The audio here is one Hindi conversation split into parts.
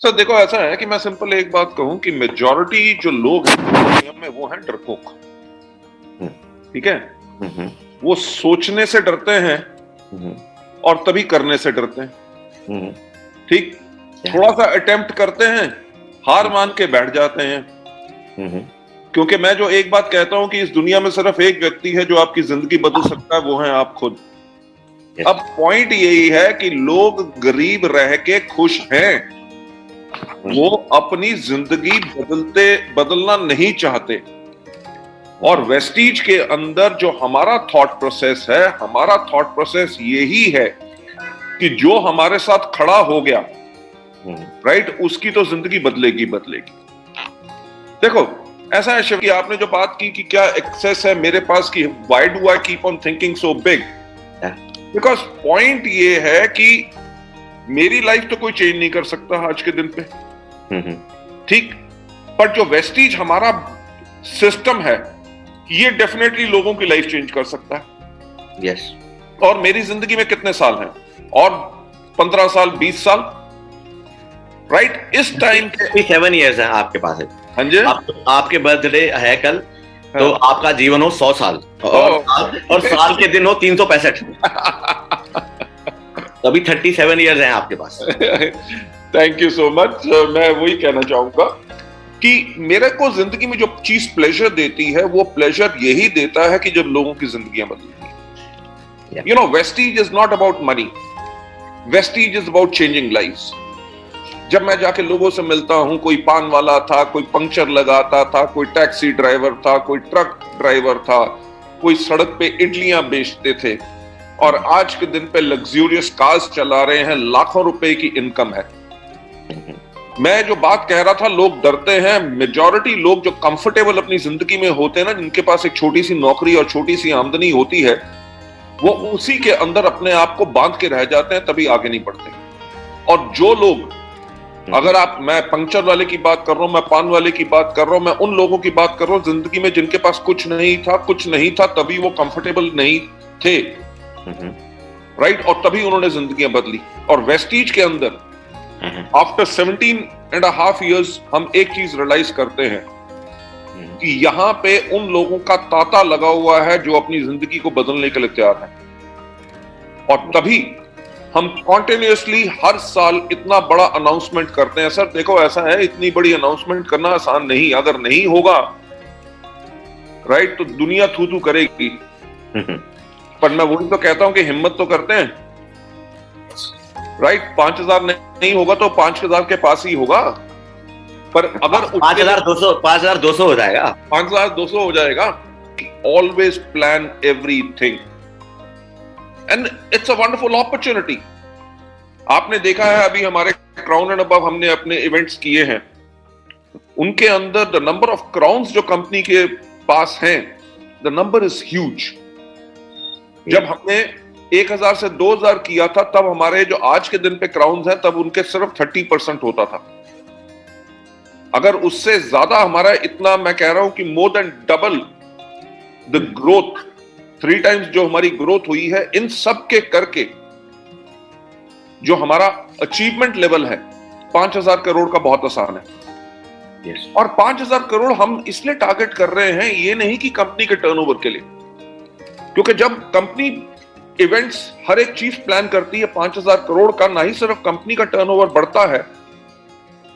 सर देखो, ऐसा है कि मैं सिंपल एक बात कहूं कि मेजॉरिटी जो लोग हैं दुनिया में वो हैं डरपोक। ठीक है, वो सोचने से डरते हैं और तभी करने से डरते हैं। ठीक, थोड़ा सा अटेम्प्ट करते हैं, हार मान के बैठ जाते हैं। क्योंकि मैं जो एक बात कहता हूं कि इस दुनिया में सिर्फ एक व्यक्ति है जो आपकी जिंदगी बदल सकता है, वो है आप खुद। अब पॉइंट यही है कि लोग गरीब रह के खुश हैं, वो अपनी जिंदगी बदलना नहीं चाहते। और वेस्टीज के अंदर जो हमारा थॉट प्रोसेस है, हमारा थॉट प्रोसेस यही है कि जो हमारे साथ खड़ा हो गया, राइट, उसकी तो जिंदगी बदलेगी। देखो, ऐसा है शिव कि आपने जो बात की कि क्या एक्सेस है मेरे पास, की why do I keep on thinking so big? Because point ये है कि मेरी लाइफ तो कोई चेंज नहीं कर सकता आज के दिन पे, ठीक, पर जो वेस्टीज हमारा सिस्टम है, ये डेफिनेटली लोगों की लाइफ चेंज कर सकता है। यस। और मेरी जिंदगी में कितने साल हैं? और 15 साल, 20 साल, राइट? इस टाइम के 7 इयर्स है आपके पास है। हाँ जी, आपके बर्थडे है कल, तो आपका जीवन हो 100 साल और साल के दिन हो 365। तभी 37 इयर्स हैं आपके पास। Thank you so much. मैं वही कहना चाहूंगा कि मेरे को जिंदगी में जो चीज प्लेजर देती है, वो प्लेजर यही देता है कि जब लोगों की जिंदगियां बदलती हैं। You know, Vestige is not about money, Vestige is about changing lives. जब मैं जाके लोगों से मिलता हूं, कोई पान वाला था, कोई पंक्चर लगाता था, कोई टैक्सी ड्राइवर था, कोई ट्रक ड्राइवर था, कोई सड़क पे इडलियां बेचते थे, और आज के दिन पे लग्जूरियस कार्स चला रहे हैं, लाखों रुपए की इनकम है। मैं जो बात कह रहा था, लोग डरते हैं। मेजॉरिटी लोग जो कंफर्टेबल अपनी जिंदगी में होते हैं ना, जिनके पास एक छोटी सी नौकरी और छोटी सी आमदनी होती है, वो उसी के अंदर अपने आप को बांध के रह जाते हैं, तभी आगे नहीं बढ़ते। और जो लोग, अगर मैं पंक्चर वाले की बात कर रहा हूं, मैं पान वाले की बात कर रहा हूं, मैं उन लोगों की बात कर रहा हूं जिंदगी में जिनके पास कुछ नहीं था, तभी वो कंफर्टेबल नहीं थे, राइट, और तभी उन्होंने जिंदगियां बदली। और वेस्टीज के अंदर आफ्टर 17.5 years हम एक चीज रियलाइज करते हैं कि यहां पे उन लोगों का तांता लगा हुआ है जो अपनी जिंदगी को बदलने के लिए तैयार है। और तभी हम कॉन्टिन्यूसली हर साल इतना बड़ा अनाउंसमेंट करते हैं। सर देखो, ऐसा है, इतनी बड़ी अनाउंसमेंट करना आसान नहीं, अगर नहीं होगा, राइट, तो दुनिया थू थू करेगी। पर मैं वही तो कहता हूं कि हिम्मत तो करते हैं, राइट। 5,000 नहीं होगा तो 5,000 के पास ही होगा, पर अगर 5,200 हो जाएगा, 5,200 हो जाएगा। Always plan everything and it's a wonderful opportunity. आपने देखा है, अभी हमारे क्राउन एंड अबव हमने अपने इवेंट्स किए हैं, उनके अंदर द नंबर ऑफ क्राउन्स जो कंपनी के पास हैं, द नंबर इज ह्यूज। जब हमने 1,000 से 2,000 किया था, तब हमारे जो आज के दिन पे क्राउन्स हैं, तब उनके सिर्फ 30% होता था। अगर उससे ज्यादा हमारा इतना, मैं कह रहा हूं कि more than double the growth, 3 times जो हमारी ग्रोथ हुई है, इन सब के करके जो हमारा अचीवमेंट लेवल है 5,000 करोड़ का बहुत आसान है। yes. और 5,000 करोड़ हम इसलिए टारगेट कर रहे हैं, ये नहीं कि कंपनी के टर्नओवर के लिए, क्योंकि जब कंपनी इवेंट्स हर एक चीज प्लान करती है 5,000 करोड़ का, ना ही सिर्फ कंपनी का टर्नओवर बढ़ता है,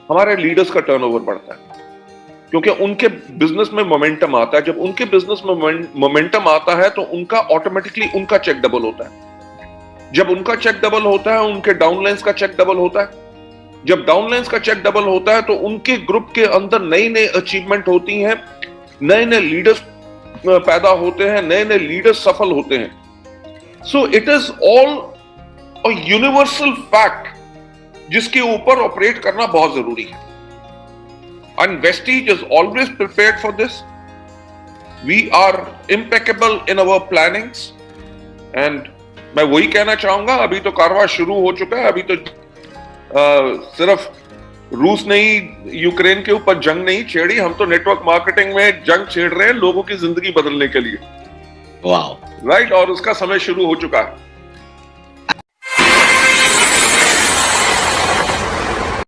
हमारे लीडर्स का टर्नओवर बढ़ता है, क्योंकि उनके बिजनेस में मोमेंटम आता है। जब उनके बिजनेस में मोमेंटम आता है तो उनका ऑटोमेटिकली उनका चेक डबल होता है। जब उनका चेक डबल होता है, उनके डाउनलाइंस का चेक डबल होता है। जब डाउनलाइंस का चेक डबल होता है तो उनके ग्रुप के अंदर नई नई अचीवमेंट होती हैं, नए नए लीडर्स पैदा होते हैं, नए नए लीडर्स सफल होते हैं। So it is all a universal fact जिसके ऊपर ऑपरेट करना बहुत जरूरी है। And Vestige is always prepared for this. We are impeccable in our plannings. And मैं वही कहना चाहूंगा, अभी तो कारवां शुरू हो चुका है। अभी तो सिर्फ रूस ने ही यूक्रेन के ऊपर जंग नहीं छेड़ी, हम तो नेटवर्क मार्केटिंग में जंग छेड़ रहे हैं लोगों की जिंदगी बदलने के लिए। वाह, राइट, और उसका समय शुरू हो चुका है।